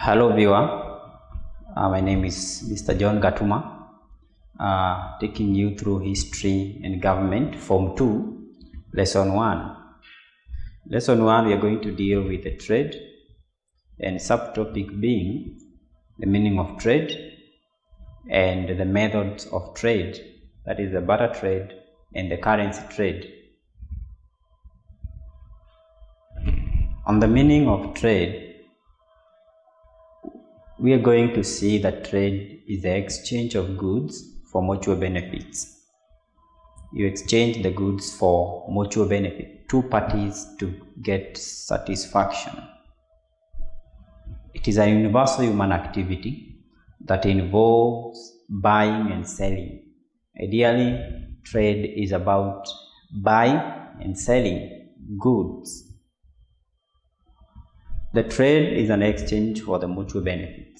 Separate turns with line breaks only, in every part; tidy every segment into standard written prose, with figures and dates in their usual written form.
Hello viewer, my name is Mr. John Gatuma, taking you through history and government, Form 2, Lesson 1. Lesson 1, we are going to deal with the trade and subtopic being the meaning of trade and the methods of trade, that is the barter trade and the currency trade. On the meaning of trade, we are going to see that trade is the exchange of goods for mutual benefits. You exchange the goods for mutual benefit, two parties to get satisfaction. It is a universal human activity that involves buying and selling. Ideally, trade is about buying and selling goods. The trade is an exchange for the mutual benefit.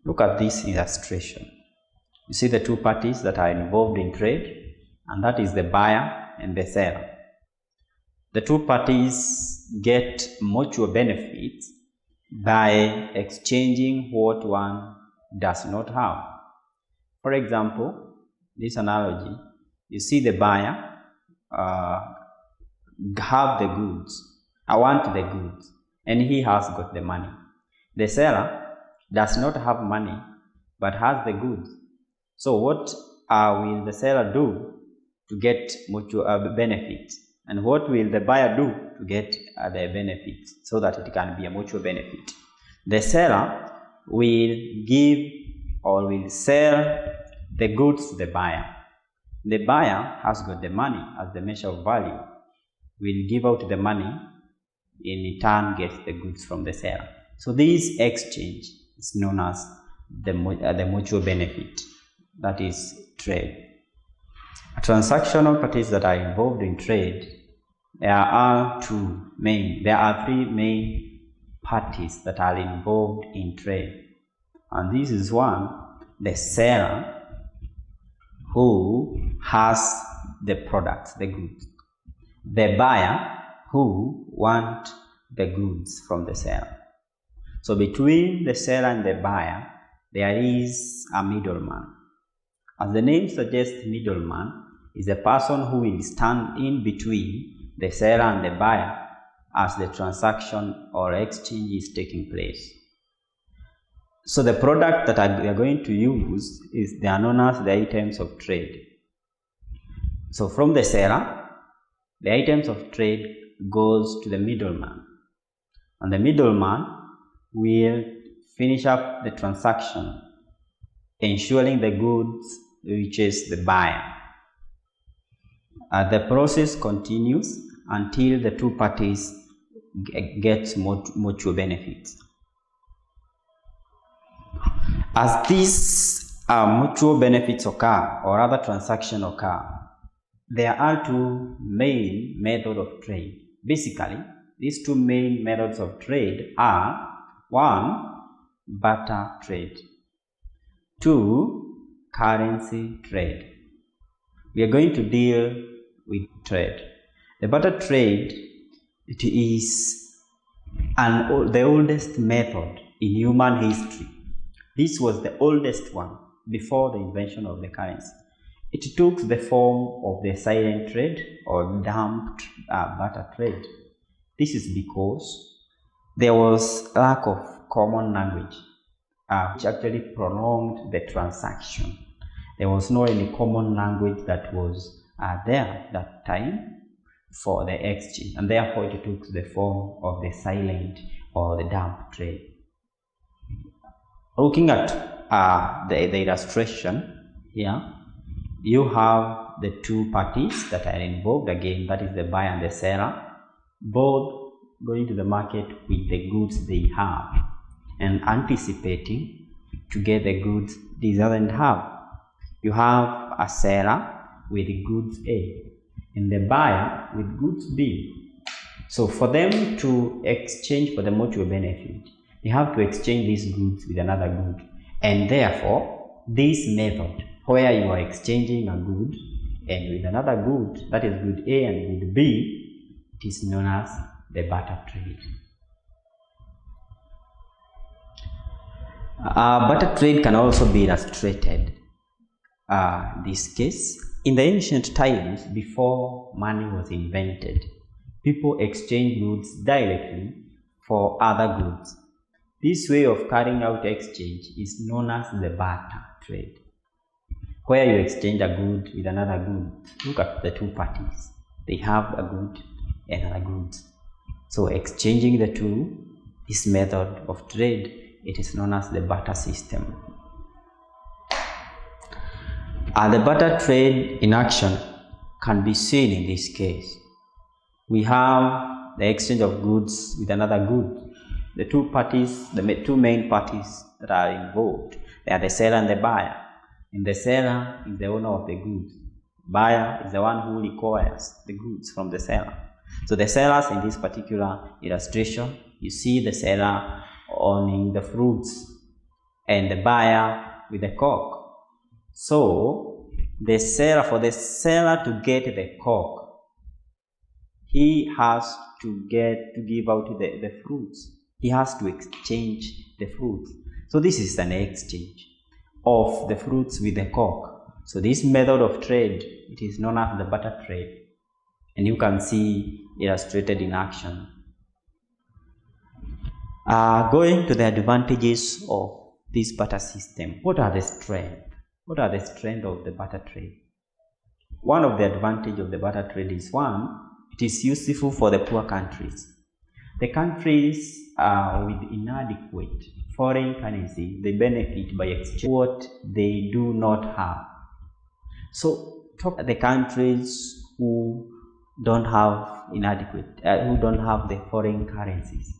Look at this illustration. You see the two parties that are involved in trade, and that is the buyer and the seller. The two parties get mutual benefits by exchanging what one does not have. For example, this analogy, you see the buyer have the goods. I want the goods. And he has got the money. The seller does not have money but has the goods. So what will the seller do to get mutual benefit? And what will the buyer do to get the benefit so that it can be a mutual benefit? The seller will give or will sell the goods to the buyer. The buyer has got the money as the measure of value, will give out the money, in return gets the goods from the seller. So this exchange is known as the mutual benefit, that is trade. Transactional parties that are involved in trade, there are three main parties that are involved in trade. And this is one, the seller who has the products, the goods. The buyer who want the goods from the seller. So between the seller and the buyer, there is a middleman. As the name suggests, middleman is a person who will stand in between the seller and the buyer as the transaction or exchange is taking place. So the product that we are going to use they are known as the items of trade. So from the seller, the items of trade goes to the middleman, and the middleman will finish up the transaction, ensuring the goods reaches the buyer. The process continues until the two parties get mutual benefits. As these mutual benefits occur or other transactions occur, there are two main methods of trade. Basically, these two main methods of trade are: 1, barter trade; 2, currency trade. We are going to deal with trade. The barter trade, it is the oldest method in human history. This was the oldest one before the invention of the currency. It took the form of the silent trade or dumb barter trade. This is because there was lack of common language, which actually prolonged the transaction. There was no any common language that was there at that time for the exchange, and therefore it took the form of the silent or the dumb trade. Looking at the illustration here, you have the two parties that are involved, again, that is the buyer and the seller, both going to the market with the goods they have and anticipating to get the goods they doesn't have. You have a seller with goods A and the buyer with goods B. So for them to exchange for the mutual benefit, they have to exchange these goods with another good, and therefore this method where you are exchanging a good and with another good, that is good A and good B, it is known as the barter trade. Barter trade can also be illustrated in this case. In the ancient times, before money was invented, people exchanged goods directly for other goods. This way of carrying out exchange is known as the barter trade, where you exchange a good with another good. Look at the two parties. They have a good and another good. So exchanging the two, this method of trade, it is known as the barter system. The barter trade in action can be seen in this case. We have the exchange of goods with another good. The two parties, the two main parties that are involved, they are the seller and the buyer. And the seller is the owner of the goods. Buyer is the one who requires the goods from the seller. So the sellers in this particular illustration, you see the seller owning the fruits and the buyer with the cork. So the seller, for the seller to get the cork, he has to give out the fruits. He has to exchange the fruits. So this is an exchange of the fruits with the cork. So this method of trade, it is known as the barter trade, and you can see illustrated in action. Going to the advantages of this barter system, what are the strengths? What are the strengths of the barter trade? One of the advantages of the barter trade is, one, it is useful for the poor countries. The countries with inadequate foreign currency, they benefit by exchanging what they do not have. So talk about the countries who don't have who don't have the foreign currencies.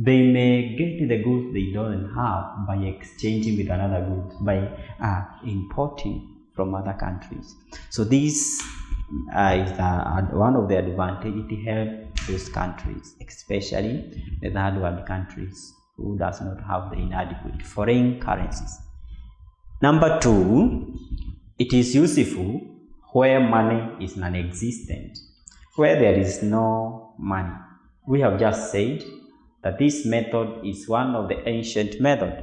They may get the goods they don't have by exchanging with another goods, by importing from other countries. So this is one of the advantages. It helps those countries, especially the third world countries who does not have the inadequate foreign currencies. Number two, it is useful where money is non-existent, where there is no money. We have just said that this method is one of the ancient methods,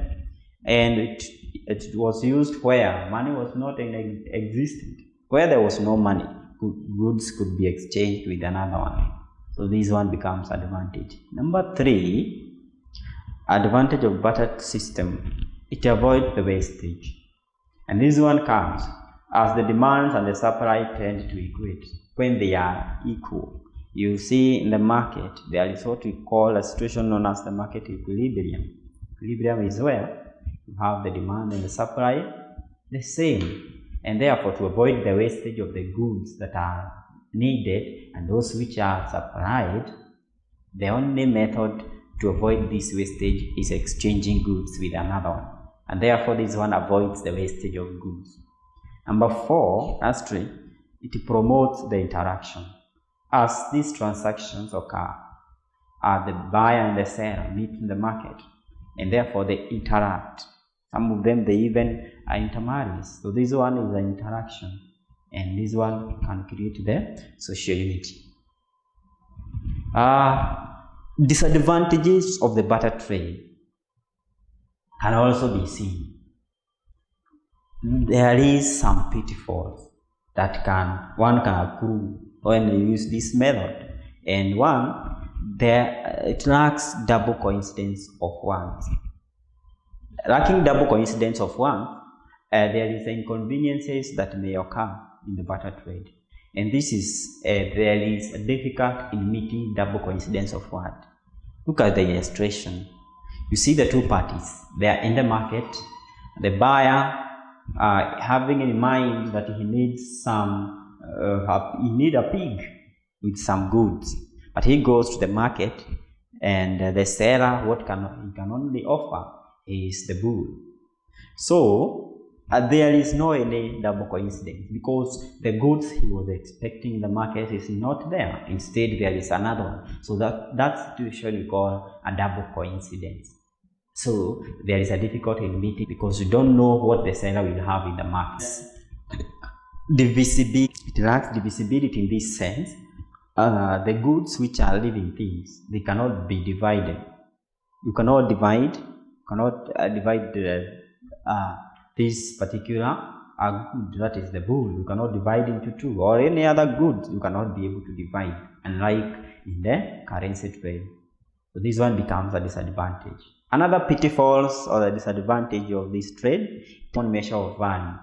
and it was used where money was not existent. Where there was no money, goods could be exchanged with another one. So this one becomes advantage. Number three, advantage of barter system, it avoids the wastage. And this one comes as the demands and the supply tend to equate when they are equal. You see in the market, there is what we call a situation known as the market equilibrium. Equilibrium is where you have the demand and the supply the same. And therefore, to avoid the wastage of the goods that are needed and those which are supplied, the only method to avoid this wastage is exchanging goods with another one. And therefore, this one avoids the wastage of goods. Number four, lastly, it promotes the interaction. As these transactions occur, the buyer and the seller meet in the market, and therefore they interact. Some of them, they even intermarry. So this one is an interaction, and this one can create the social unity. Disadvantages of the barter trade can also be seen. There is some pitfalls that one can accrue when you use this method, and one, it lacks double coincidence of ones. Lacking double coincidence of one, there is inconveniences that may occur in the barter trade, and this is there is a difficult in meeting double coincidence of one. Look at the illustration. You see the two parties, they are in the market. The buyer having in mind that he needs a pig with some goods, but he goes to the market, and the seller, he can only offer is the bull. So there is no any double coincidence, because the goods he was expecting in the market is not there. Instead, there is another one. So that situation we call a double coincidence. So there is a difficulty in meeting, because you don't know what the seller will have in the market. Divisibility, it lacks divisibility in this sense. The goods which are living things, they cannot be divided. You cannot divide cannot divide this particular good, that is the bull, you cannot divide into two, or any other good you cannot be able to divide, unlike in the currency trade. So this one becomes a disadvantage. Another pitfalls or the disadvantage of this trade is on measure of value.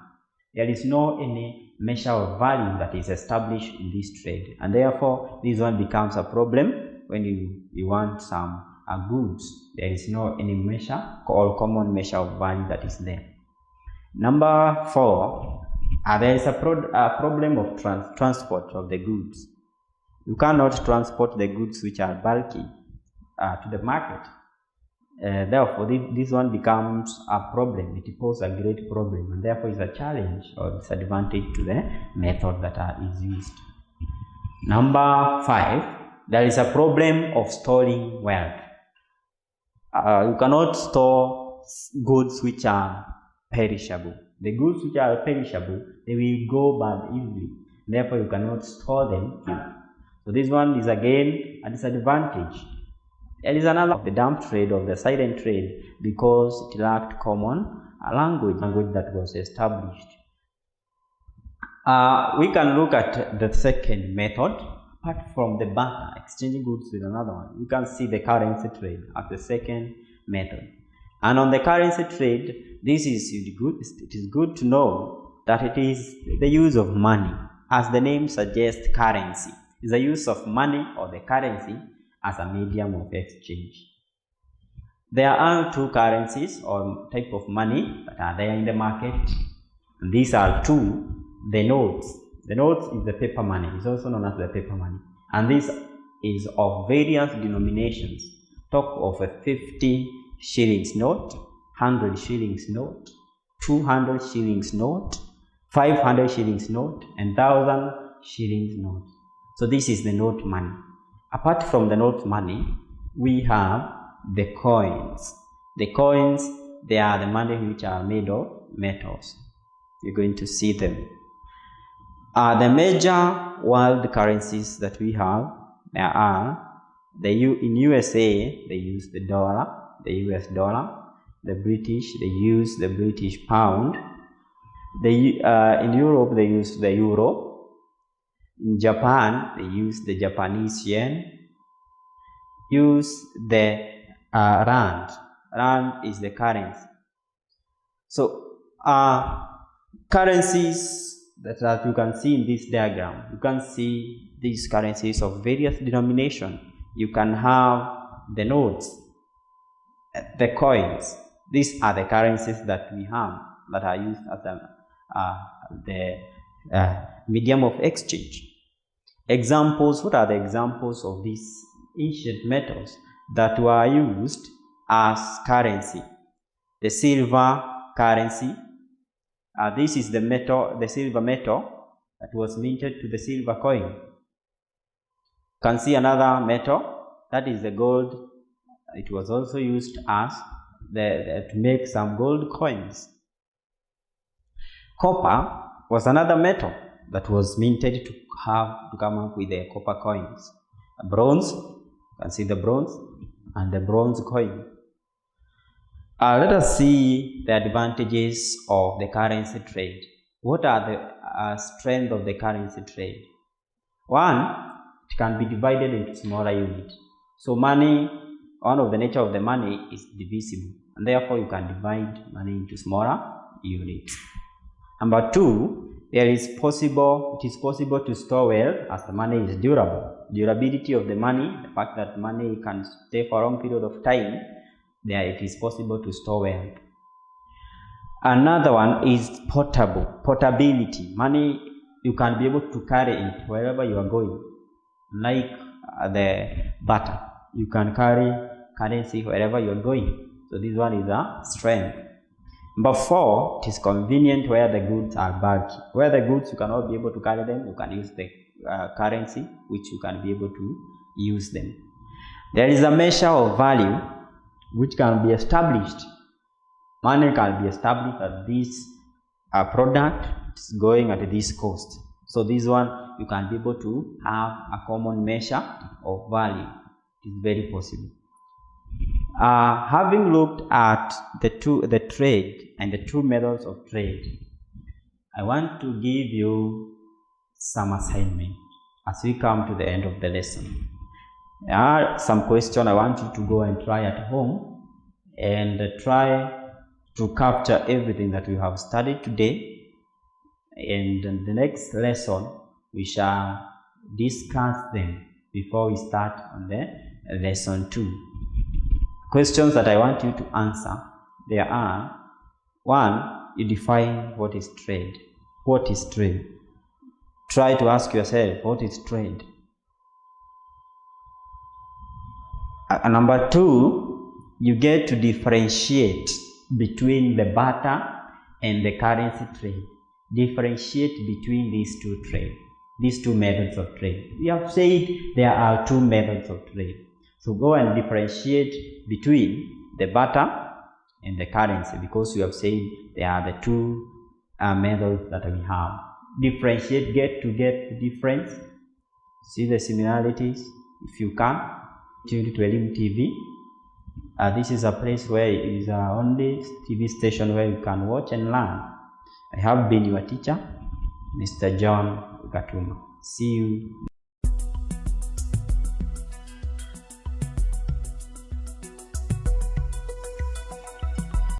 There is no any measure of value that is established in this trade, and therefore this one becomes a problem when you want some goods. There is no any measure or common measure of value that is there. Number 4, there is a problem of transport of the goods. You cannot transport the goods which are bulky to the market. Therefore, this one becomes a problem. It poses a great problem, and therefore is a challenge or disadvantage to the method that is used. Number 5, there is a problem of storing wealth. You cannot store goods which are perishable. The goods which are perishable, they will go bad easily. Therefore, you cannot store them. So this one is again a disadvantage. There is another of the dump trade or the silent trade because it lacked common language that was established. We can look at the second method. Apart from the barter, exchanging goods with another one, we can see the currency trade as the second method. And on the currency trade, this is good. It is good to know that it is the use of money, as the name suggests. Currency is the use of money or the currency as a medium of exchange. There are two currencies or type of money that are there in the market. And these are two: the notes. The notes is the paper money. It's also known as the paper money, and this is of various denominations. Talk of a 50 shillings note, 100 shillings note, 200 shillings note, 500 shillings note, and 1000 shillings note. So this is the note money. Apart from the note money, we have the coins. The coins, they are the money which are made of metals. You're going to see them. The major world currencies that we have, there are in USA they use the dollar, the US dollar. The British, they use the British pound. In Europe they use the euro. In Japan they use the Japanese yen. Use the rand. Rand is the currency. So currencies that you can see in this diagram, you can see these currencies of various denomination. You can have the notes, the coins. These are the currencies that we have that are used as the medium of exchange. Examples. What are the examples of these ancient metals that were used as currency? The silver currency. This is the metal, the silver metal that was minted to the silver coin. You can see another metal, that is the gold. It was also used as to make some gold coins. Copper was another metal that was minted to come up with the copper coins. Bronze, you can see the bronze and the bronze coin. Let us see the advantages of the currency trade. What are the strengths of the currency trade? One, it can be divided into smaller units. So money, one of the nature of the money is divisible, and therefore you can divide money into smaller units. Number two, it is possible to store wealth as the money is durable. Durability of the money, the fact that money can stay for a long period of time, there it is possible to store wealth. Another one is portability. Money you can be able to carry it wherever you are going, like the barter. You can carry currency wherever you are going. So this one is a strength. Number four, it is convenient where the goods are bulky. Where the goods you cannot be able to carry them, you can use the currency which you can be able to use them. There is a measure of value which can be established. Money can be established at this product is going at this cost. So this one you can be able to have a common measure of value. It is very possible. Having looked at the trade and the two methods of trade, I want to give you some assignment as we come to the end of the lesson. There are some questions I want you to go and try at home and try to capture everything that we have studied today, and in the next lesson we shall discuss them before we start on the lesson 2. Questions that I want you to answer, there are: 1. You define what is trade. What is trade? Try to ask yourself, what is trade? Number 2, you get to differentiate between the barter and the currency trade. Differentiate between these two methods of trade. We have said there are two methods of trade. So go and differentiate between the barter and the currency, because we have said they are the two methods that we have. Differentiate, get the difference, see the similarities if you can. Tune to Elimu TV. This is a place where it is only TV station where you can watch and learn. I have been your teacher, Mr. John Gatuma. See you.